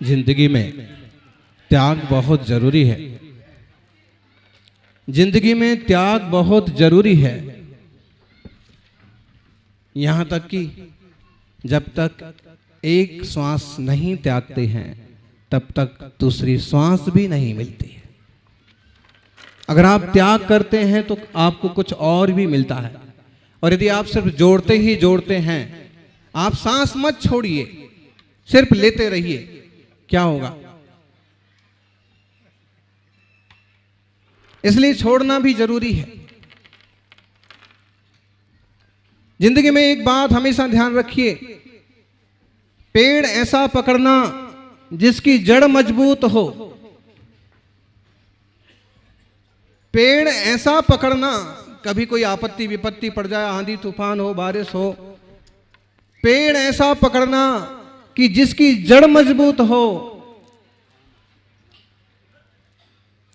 जिंदगी में त्याग बहुत जरूरी है। जिंदगी में त्याग बहुत जरूरी है। यहां तक कि जब तक एक श्वास नहीं त्यागते हैं तब तक दूसरी श्वास भी नहीं मिलती है। अगर आप त्याग करते हैं तो आपको कुछ और भी मिलता है, और यदि आप सिर्फ जोड़ते ही जोड़ते हैं, आप सांस मत छोड़िए, सिर्फ लेते रहिए, क्या होगा? इसलिए छोड़ना भी जरूरी है। जिंदगी में एक बात हमेशा ध्यान रखिए, पेड़ ऐसा पकड़ना जिसकी जड़ मजबूत हो। पेड़ ऐसा पकड़ना, कभी कोई आपत्ति विपत्ति पड़ जाए, आंधी तूफान हो, बारिश हो, पेड़ ऐसा पकड़ना कि जिसकी जड़ मजबूत हो,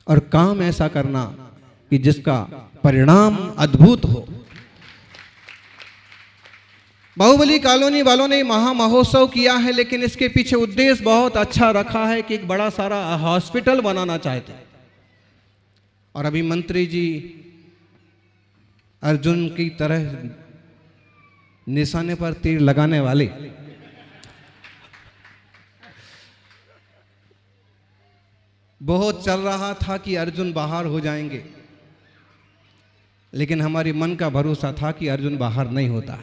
और काम ऐसा करना कि जिसका परिणाम अद्भुत हो। बाहुबली कॉलोनी वालों ने महा महोत्सव किया है, लेकिन इसके पीछे उद्देश्य बहुत अच्छा रखा है कि एक बड़ा सारा हॉस्पिटल बनाना चाहते हैं। और अभी मंत्री जी अर्जुन की तरह निशाने पर तीर लगाने वाले बहुत चल रहा था कि अर्जुन बाहर हो जाएंगे, लेकिन हमारी मन का भरोसा था कि अर्जुन बाहर नहीं होता।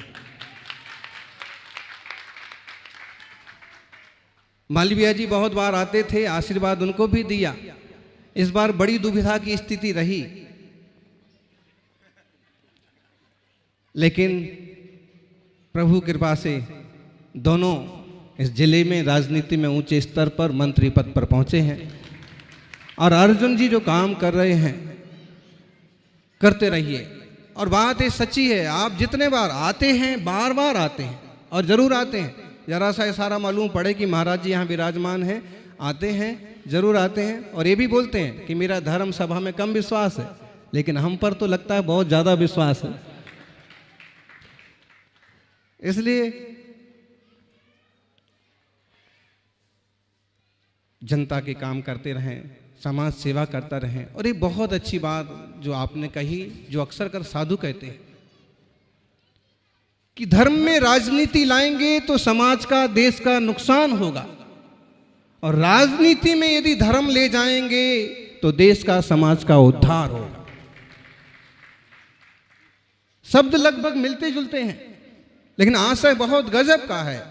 मालवीय जी बहुत बार आते थे, आशीर्वाद उनको भी दिया। इस बार बड़ी दुविधा की स्थिति रही, लेकिन प्रभु कृपा से दोनों इस जिले में राजनीति में ऊंचे स्तर पर मंत्री पद पर पहुंचे हैं। और अर्जुन जी जो काम कर रहे हैं, करते रहिए। और बात ये सच्ची है, आप जितने बार आते हैं, बार बार आते हैं और जरूर आते हैं। जरा सा इशारा मालूम पड़े कि महाराज जी यहाँ विराजमान हैं, आते हैं, जरूर आते हैं। और ये भी बोलते हैं कि मेरा धर्म सभा में कम विश्वास है, लेकिन हम पर तो लगता है बहुत ज्यादा विश्वास है। इसलिए जनता के काम करते रहें, समाज सेवा करता रहें। और एक बहुत अच्छी बात जो आपने कही, जो अक्सर कर साधु कहते हैं कि धर्म में राजनीति लाएंगे तो समाज का, देश का नुकसान होगा, और राजनीति में यदि धर्म ले जाएंगे तो देश का, समाज का उद्धार होगा। शब्द लगभग मिलते जुलते हैं, लेकिन आशय बहुत गजब का है।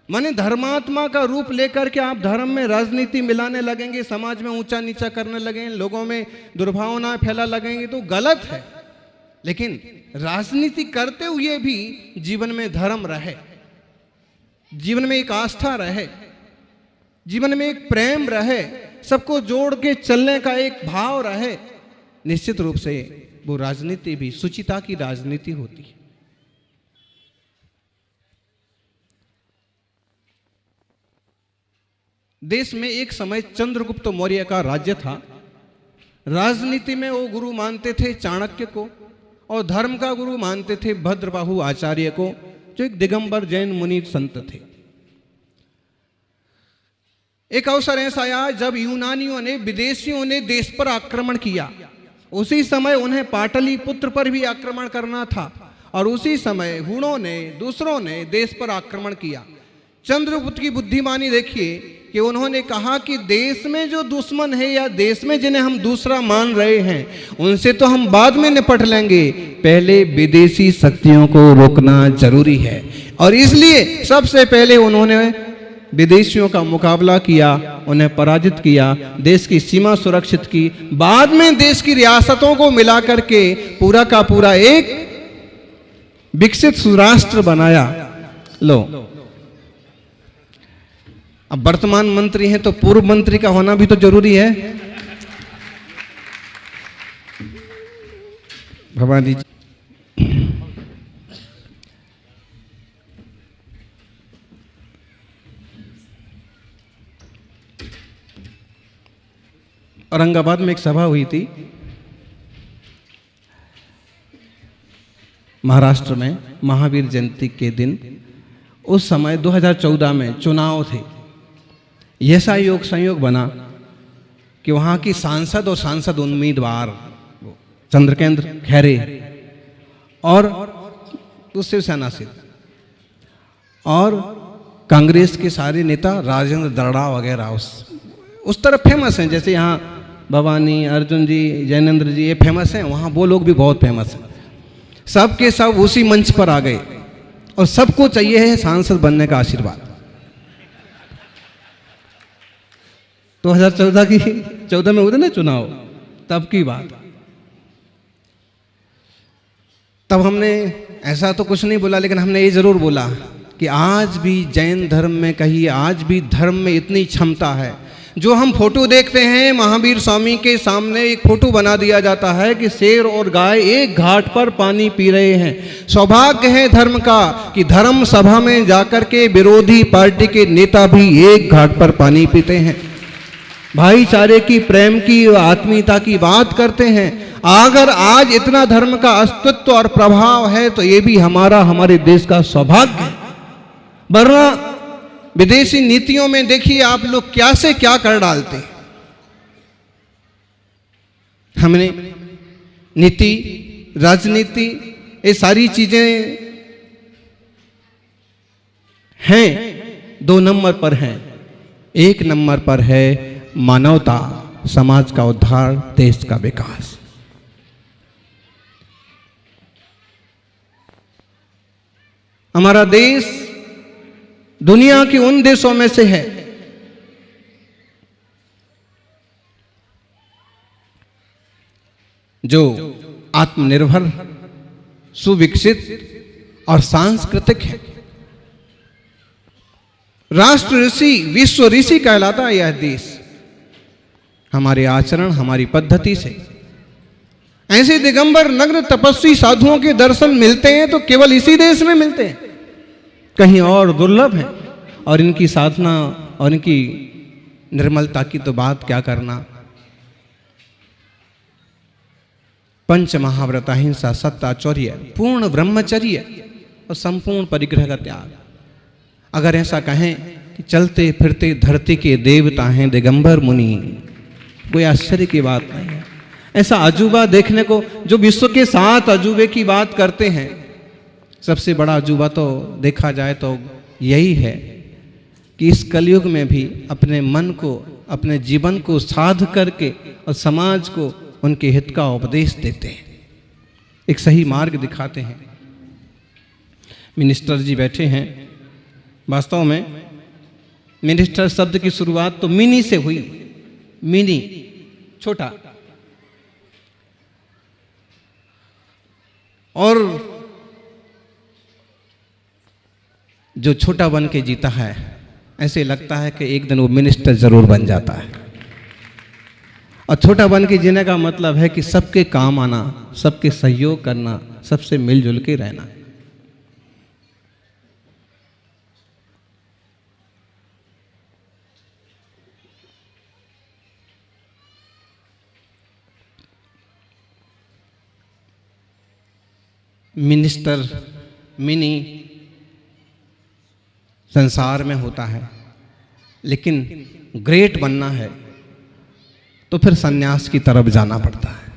माने धर्मात्मा का रूप लेकर के आप धर्म में राजनीति मिलाने लगेंगे, समाज में ऊंचा नीचा करने लगेंगे, लोगों में दुर्भावना फैला लगेंगे, तो गलत है। लेकिन राजनीति करते हुए भी जीवन में धर्म रहे, जीवन में एक आस्था रहे, जीवन में एक प्रेम रहे, सबको जोड़ के चलने का एक भाव रहे, निश्चित रूप से वो राजनीति भी सुचिता की राजनीति होती है। देश में एक समय चंद्रगुप्त मौर्य का राज्य था। राजनीति में वो गुरु मानते थे चाणक्य को, और धर्म का गुरु मानते थे भद्रबाहु आचार्य को, जो एक दिगंबर जैन मुनि संत थे। एक अवसर ऐसा आया जब यूनानियों ने, विदेशियों ने देश पर आक्रमण किया। उसी समय उन्हें पाटलिपुत्र पर भी आक्रमण करना था, और उसी समय हुणों ने, दूसरों ने देश पर आक्रमण किया। चंद्रगुप्त की बुद्धिमानी देखिए कि उन्होंने कहा कि देश में जो दुश्मन है, या देश में जिन्हें हम दूसरा मान रहे हैं, उनसे तो हम बाद में निपट लेंगे, पहले विदेशी शक्तियों को रोकना जरूरी है। और इसलिए सबसे पहले उन्होंने विदेशियों का मुकाबला किया, उन्हें पराजित किया, देश की सीमा सुरक्षित की, बाद में देश की रियासतों को मिला करके पूरा का पूरा एक विकसित सुराष्ट्र बनाया। लो, अब वर्तमान मंत्री हैं तो पूर्व मंत्री का होना भी तो जरूरी है। भवानी जी, औरंगाबाद में एक सभा हुई थी, महाराष्ट्र में, महावीर जयंती के दिन। उस समय 2014 में चुनाव थे। ऐसा योग संयोग बना कि वहाँ की सांसद और सांसद उम्मीदवार चंद्रकेंद्र खैरे और शिवसेना से और कांग्रेस के सारे नेता राजेंद्र दर्डा वगैरह उस तरफ फेमस हैं। जैसे यहाँ भवानी, अर्जुन जी, जैनेन्द्र जी, ये फेमस हैं, वहाँ वो लोग भी बहुत फेमस हैं। सब के सब उसी मंच पर आ गए और सबको चाहिए है सांसद बनने का आशीर्वाद। 2014 में हुए थे ना चुनाव, तब की बात। तब हमने ऐसा तो कुछ नहीं बोला, लेकिन हमने ये जरूर बोला कि आज भी जैन धर्म में कहिए, आज भी धर्म में इतनी क्षमता है। जो हम फोटो देखते हैं, महावीर स्वामी के सामने एक फोटो बना दिया जाता है कि शेर और गाय एक घाट पर पानी पी रहे हैं। सौभाग्य है धर्म का कि धर्म सभा में जाकर के विरोधी पार्टी के नेता भी एक घाट पर पानी पीते हैं, भाईचारे की, प्रेम की, आत्मीयता की बात करते हैं। अगर आज इतना धर्म का अस्तित्व और प्रभाव है तो ये भी हमारे देश का सौभाग्य है। वरना विदेशी नीतियों में देखिए आप लोग क्या से क्या कर डालते हैं। हमने नीति, राजनीति, ये सारी चीजें हैं, 2 नंबर पर हैं। 1 नंबर पर है मानवता, समाज का उद्धार, देश का विकास। हमारा देश दुनिया के उन देशों में से है जो आत्मनिर्भर, सुविकसित और सांस्कृतिक है। राष्ट्र ऋषि, विश्व ऋषि कहलाता है यह देश हमारे आचरण, हमारी पद्धति से। ऐसे दिगंबर नग्न तपस्वी साधुओं के दर्शन मिलते हैं तो केवल इसी देश में मिलते हैं, कहीं और दुर्लभ है। और इनकी साधना और इनकी निर्मलता की तो बात क्या करना। पंच महाव्रत, अहिंसा, सत्य, चौर्य, पूर्ण ब्रह्मचर्य और संपूर्ण परिग्रह का त्याग। अगर ऐसा कहें कि चलते फिरते धरती के देवता हैं दिगंबर मुनि, कोई आश्चर्य की बात नहीं है। ऐसा अजूबा देखने को, जो विश्व के 7 अजूबे की बात करते हैं, सबसे बड़ा अजूबा तो देखा जाए तो यही है कि इस कलयुग में भी अपने मन को, अपने जीवन को साध करके और समाज को उनके हित का उपदेश देते हैं, एक सही मार्ग दिखाते हैं। मिनिस्टर जी बैठे हैं। वास्तव में मिनिस्टर शब्द की शुरुआत तो मिनी से हुई। मिनी, छोटा, और जो छोटा बन के जीता है, ऐसे लगता है कि एक दिन वो मिनिस्टर जरूर बन जाता है। और छोटा बन के जीने का मतलब है कि सबके काम आना, सबके सहयोग करना, सबसे मिलजुल के रहना। मिनिस्टर, मिनी संसार में होता है, लेकिन ग्रेट बनना है तो फिर सन्यास की तरफ जाना पड़ता है।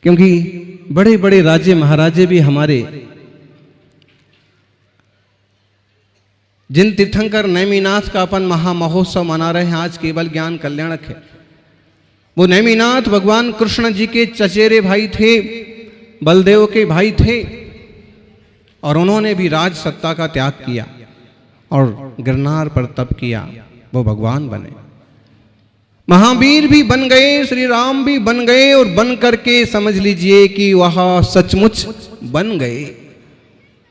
क्योंकि बड़े बड़े राजे महाराजे भी हमारे, जिन तीर्थंकर नेमिनाथ का अपन महामहोत्सव मना रहे हैं आज, केवल ज्ञान कल्याणक है। वो नेमिनाथ भगवान कृष्ण जी के चचेरे भाई थे, बलदेव के भाई थे, और उन्होंने भी राज सत्ता का त्याग किया और गिरनार पर तप किया, वो भगवान बने। महावीर भी बन गए, श्री राम भी बन गए, और बन करके समझ लीजिए कि वह सचमुच बन गए,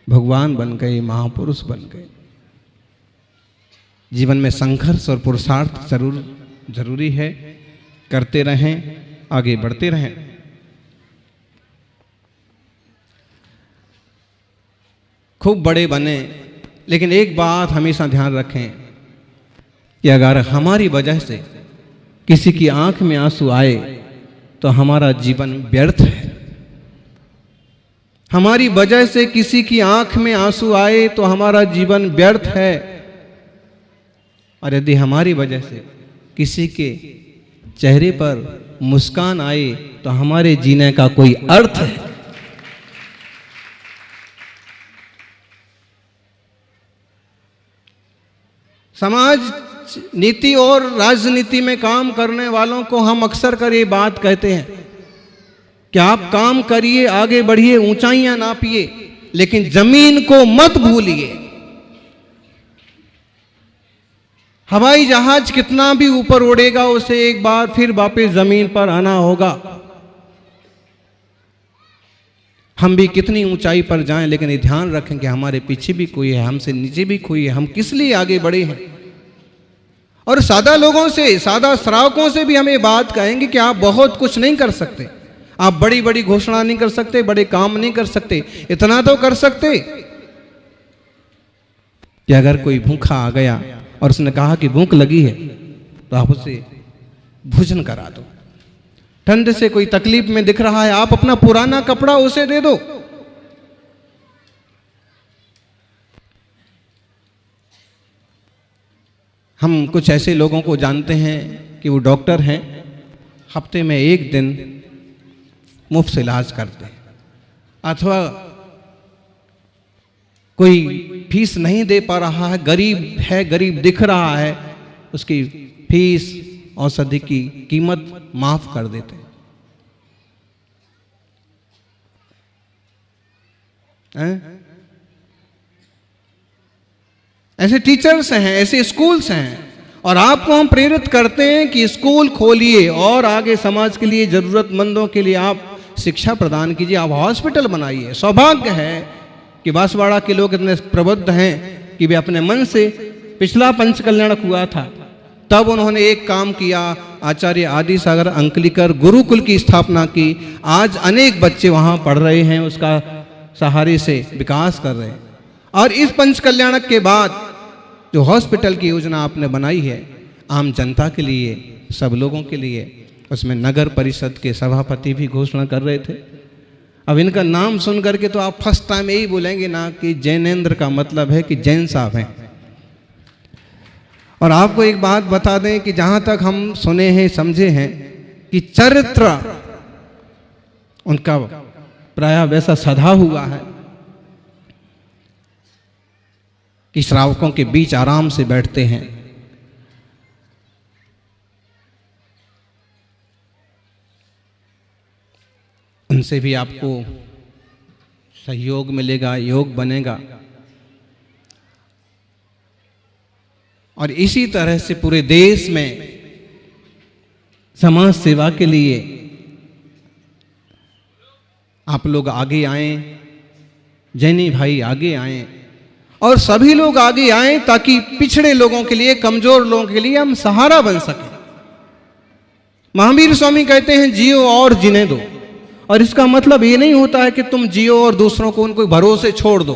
भगवान बन गए, महापुरुष बन गए। जीवन में संघर्ष और पुरुषार्थ जरूरी है, करते रहें, आगे बढ़ते रहें। खूब बड़े बने, लेकिन एक बात हमेशा ध्यान रखें कि अगर हमारी वजह से किसी की आंख में आंसू आए तो हमारा जीवन व्यर्थ है। हमारी वजह से किसी की आंख में आंसू आए तो हमारा जीवन व्यर्थ है। और यदि हमारी वजह से किसी के चेहरे पर मुस्कान आए तो हमारे जीने का कोई अर्थ है। समाज नीति और राजनीति में काम करने वालों को हम अक्सर कर ये बात कहते हैं कि आप काम करिए, आगे बढ़िए, ऊंचाइयां नापिए, लेकिन जमीन को मत भूलिए। हवाई जहाज कितना भी ऊपर उड़ेगा उसे एक बार फिर वापस जमीन पर आना होगा। हम भी कितनी ऊंचाई पर जाएं, लेकिन ये ध्यान रखें कि हमारे पीछे भी कोई है, हमसे नीचे भी कोई है, हम किस लिए आगे बढ़े हैं। और सादा लोगों से, सादा श्रावकों से भी हम ये बात कहेंगे कि आप बहुत कुछ नहीं कर सकते, आप बड़ी बड़ी घोषणा नहीं कर सकते, बड़े काम नहीं कर सकते। इतना तो कर सकते कि अगर कोई भूखा आ गया और उसने कहा कि भूख लगी है तो आप उसे भोजन करा दो। ठंड से कोई तकलीफ में दिख रहा है, आप अपना पुराना कपड़ा उसे दे दो। हम कुछ ऐसे लोगों को जानते हैं कि वो डॉक्टर हैं, हफ्ते में एक दिन मुफ्त इलाज करते हैं, अथवा कोई फीस नहीं दे पा रहा है, गरीब है, गरीब दिख रहा है, उसकी फीस औषधि की कीमत माफ कर देते हैं। ऐसे टीचर्स हैं, ऐसे स्कूल्स हैं, और आपको हम प्रेरित करते हैं कि स्कूल खोलिए और आगे समाज के लिए, जरूरतमंदों के लिए आप शिक्षा प्रदान कीजिए, आप हॉस्पिटल बनाइए। सौभाग्य है कि बांसवाड़ा के लोग इतने प्रबुद्ध हैं कि वे अपने मन से, पिछला पंचकल्याणक हुआ था तब उन्होंने एक काम किया, आचार्य आदि सागर अंकलिकर गुरुकुल की स्थापना की। आज अनेक बच्चे वहाँ पढ़ रहे हैं, उसका सहारे से विकास कर रहे हैं। और इस पंचकल्याणक के बाद जो हॉस्पिटल की योजना आपने बनाई है आम जनता के लिए, सब लोगों के लिए, उसमें नगर परिषद के सभापति भी घोषणा कर रहे थे। अब इनका नाम सुन करके तो आप फर्स्ट टाइम यही बोलेंगे ना कि जैनेंद्र का मतलब है कि जैन साहब हैं। और आपको एक बात बता दें कि जहां तक हम सुने हैं, समझे हैं कि चरित्र उनका प्रायः वैसा सधा हुआ है कि श्रावकों के बीच आराम से बैठते हैं। उनसे भी आपको सहयोग मिलेगा, योग बनेगा। और इसी तरह से पूरे देश में समाज सेवा के लिए आप लोग आगे आएं, जैनी भाई आगे आएं, और सभी लोग आगे आएं ताकि पिछड़े लोगों के लिए, कमजोर लोगों के लिए हम सहारा बन सकें। महावीर स्वामी कहते हैं जियो और जीने दो। और इसका मतलब ये नहीं होता है कि तुम जियो और दूसरों को उनको भरोसे छोड़ दो।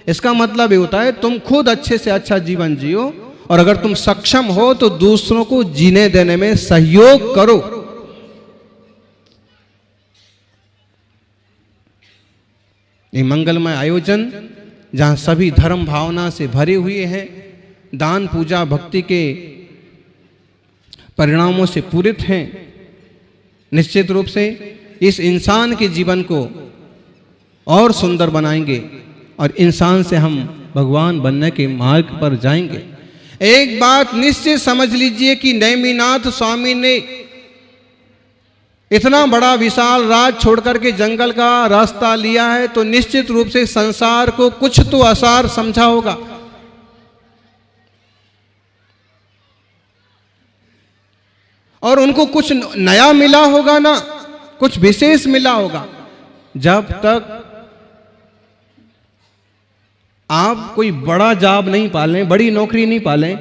इसका मतलब ये होता है तुम खुद अच्छे से अच्छा जीवन जियो, और अगर तुम सक्षम हो तो दूसरों को जीने देने में सहयोग करो। ये मंगलमय आयोजन जहां सभी धर्म भावना से भरे हुए हैं, दान पूजा भक्ति के परिणामों से पूरित हैं, निश्चित रूप से इस इंसान के जीवन को और सुंदर बनाएंगे और इंसान से हम भगवान बनने के मार्ग पर जाएंगे। एक बात निश्चित समझ लीजिए कि नेमिनाथ स्वामी ने इतना बड़ा विशाल राज छोड़ करके जंगल का रास्ता लिया है तो निश्चित रूप से संसार को कुछ तो आसार समझा होगा। और उनको कुछ नया मिला होगा ना, कुछ विशेष मिला होगा। जब तक आप कोई बड़ा जॉब नहीं पालें, बड़ी नौकरी नहीं पालें,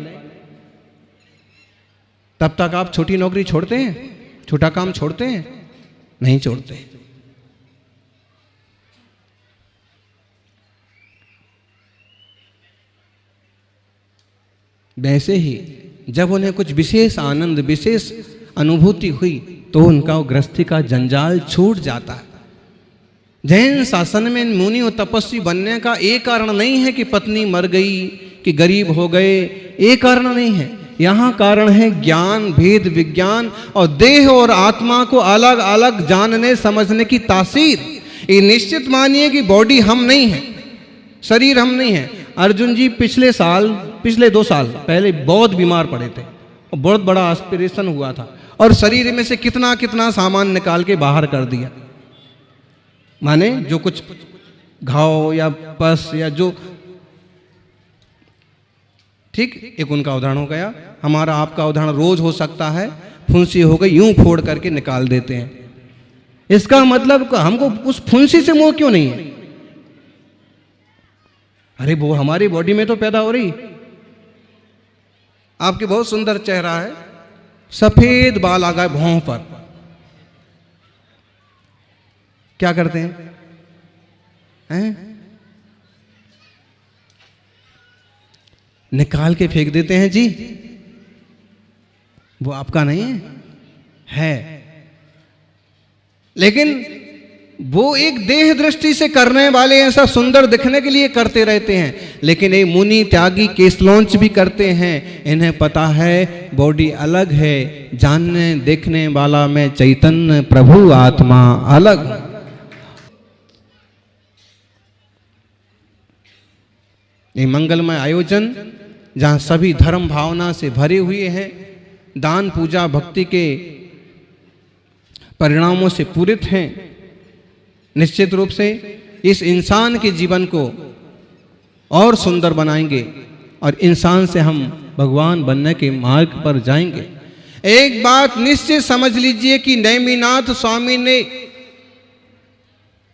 तब तक आप छोटी नौकरी छोड़ते हैं, छोटा काम छोड़ते हैं? नहीं छोड़ते। वैसे ही जब उन्हें कुछ विशेष आनंद, विशेष अनुभूति हुई तो उनका गृहस्थी का जंजाल छूट जाता है। जैन शासन में मुनि और तपस्वी बनने का एक कारण नहीं है कि पत्नी मर गई, कि गरीब हो गए, ये कारण नहीं है। यहाँ कारण है ज्ञान, भेद, विज्ञान और देह और आत्मा को अलग अलग जानने समझने की तासीर। ये निश्चित मानिए कि बॉडी हम नहीं है, शरीर हम नहीं है। अर्जुन जी पिछले 2 साल पहले बहुत बीमार पड़े थे और बहुत बड़ा एस्पिरेशन हुआ था और शरीर में से कितना कितना सामान निकाल के बाहर कर दिया। माने जो कुछ घाव या पस या जो, ठीक, एक उनका उदाहरण हो गया। हमारा आपका उदाहरण रोज हो सकता है, फुंसी हो गई यूं फोड़ करके निकाल देते हैं। इसका मतलब हमको उस फुंसी से मोह क्यों नहीं है? अरे वो हमारी बॉडी में तो पैदा हो रही। आपके बहुत सुंदर चेहरा है, सफेद बाल आ गए भौं पर, क्या करते हैं? निकाल के फेंक देते हैं जी, वो आपका नहीं है। लेकिन वो एक देह दृष्टि से करने वाले ऐसा सुंदर दिखने के लिए करते रहते हैं, लेकिन ये मुनि त्यागी केस लॉन्च भी करते हैं। इन्हें पता है बॉडी अलग है, जानने देखने वाला में चैतन्य प्रभु आत्मा अलग। ये मंगलमय आयोजन जहाँ सभी धर्म भावना से भरे हुए हैं, दान पूजा भक्ति के परिणामों से पूरित हैं, निश्चित रूप से इस इंसान के जीवन को और सुंदर बनाएंगे और इंसान से हम भगवान बनने के मार्ग पर जाएंगे। एक बात निश्चित समझ लीजिए कि नेमिनाथ स्वामी ने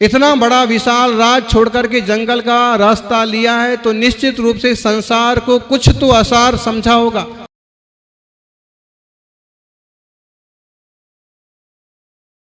इतना बड़ा विशाल राज छोड़कर के जंगल का रास्ता लिया है, तो निश्चित रूप से संसार को कुछ तो आसार समझा होगा।